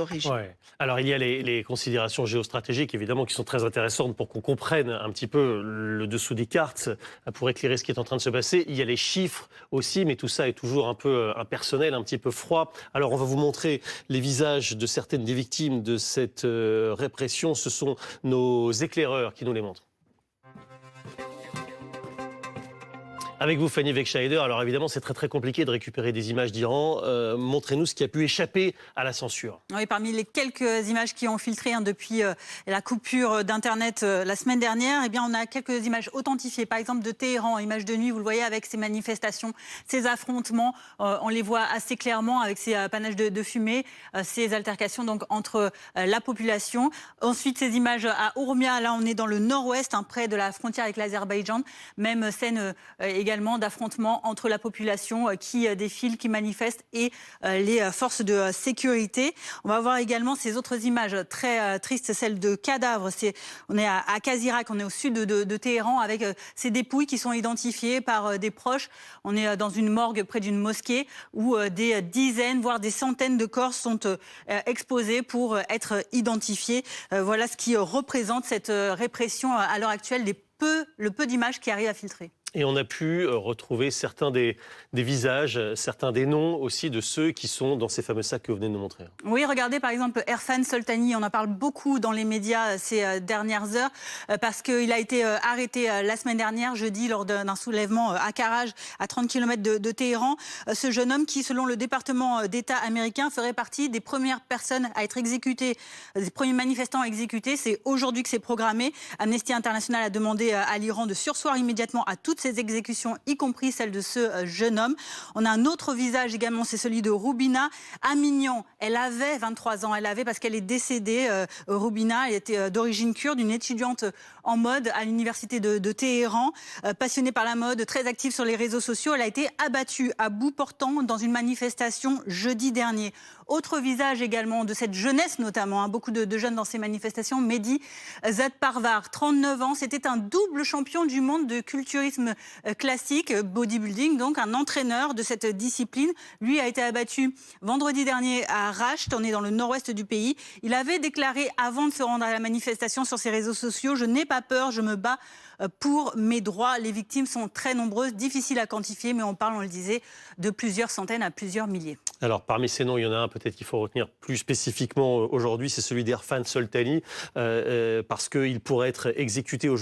origine. Ouais. Alors, il y a les considérations géostratégiques, évidemment, qui sont très intéressantes pour qu'on comprenne un petit peu le dessous des cartes, pour éclairer ce qui est en train de se passer. Il y a les chiffres aussi, mais tout ça est toujours un peu impersonnel, un petit peu froid. Alors, on va vous montrer les visages de certaines des victimes de cette répression. Ce sont nos éclaireurs qui nous les montrent. Avec vous, Fanny Wegscheider. Alors évidemment, c'est très compliqué de récupérer des images d'Iran. Montrez-nous ce qui a pu échapper à la censure. Oui, parmi les quelques images qui ont filtré depuis la coupure d'Internet la semaine dernière, eh bien, on a quelques images authentifiées. Par exemple, de Téhéran, images de nuit, vous le voyez avec ces manifestations, ces affrontements. On les voit assez clairement avec ces panaches de fumée, ces altercations donc, entre la population. Ensuite, ces images à Urmia, là, on est dans le nord-ouest, près de la frontière avec l'Azerbaïdjan. Même scène également d'affrontements entre la population qui défile, qui manifeste et les forces de sécurité. On va voir également ces autres images très tristes, celles de cadavres. On est à Kazirak, on est au sud de Téhéran, avec ces dépouilles qui sont identifiées par des proches. On est dans une morgue près d'une mosquée où des dizaines, voire des centaines de corps sont exposés pour être identifiés. Voilà ce qui représente cette répression à l'heure actuelle, le peu d'images qui arrivent à filtrer. Et on a pu retrouver certains des visages, certains des noms aussi de ceux qui sont dans ces fameux sacs que vous venez de nous montrer. Oui, regardez par exemple Erfan Soltani, on en parle beaucoup dans les médias ces dernières heures parce qu'il a été arrêté la semaine dernière, jeudi, lors d'un soulèvement à Karaj, à 30 km de Téhéran. Ce jeune homme qui, selon le département d'État américain, ferait partie des premières personnes à être exécutées, des premiers manifestants exécutés. C'est aujourd'hui que c'est programmé. Amnesty International a demandé à l'Iran de surseoir immédiatement à toutes ces exécutions, y compris celle de ce jeune homme. On a un autre visage également, c'est celui de Roubina Amignan. Elle avait 23 ans, parce qu'elle est décédée, Roubina, elle était d'origine kurde, une étudiante en mode à l'université de Téhéran, passionnée par la mode, très active sur les réseaux sociaux. Elle a été abattue à bout portant dans une manifestation jeudi dernier. Autre visage également de cette jeunesse notamment, beaucoup de jeunes dans ces manifestations, Mehdi Zadparvar, 39 ans, c'était un double champion du monde de culturisme classique, bodybuilding, donc un entraîneur de cette discipline. Lui a été abattu vendredi dernier à Rasht, on est dans le nord-ouest du pays. Il avait déclaré avant de se rendre à la manifestation sur ses réseaux sociaux: je n'ai pas peur, je me bats pour mes droits. Les victimes sont très nombreuses, difficiles à quantifier, mais on parle, on le disait, de plusieurs centaines à plusieurs milliers. Alors, parmi ces noms, il y en a un peut-être qu'il faut retenir plus spécifiquement aujourd'hui, c'est celui d'Erfan Soltani, parce qu'il pourrait être exécuté aujourd'hui.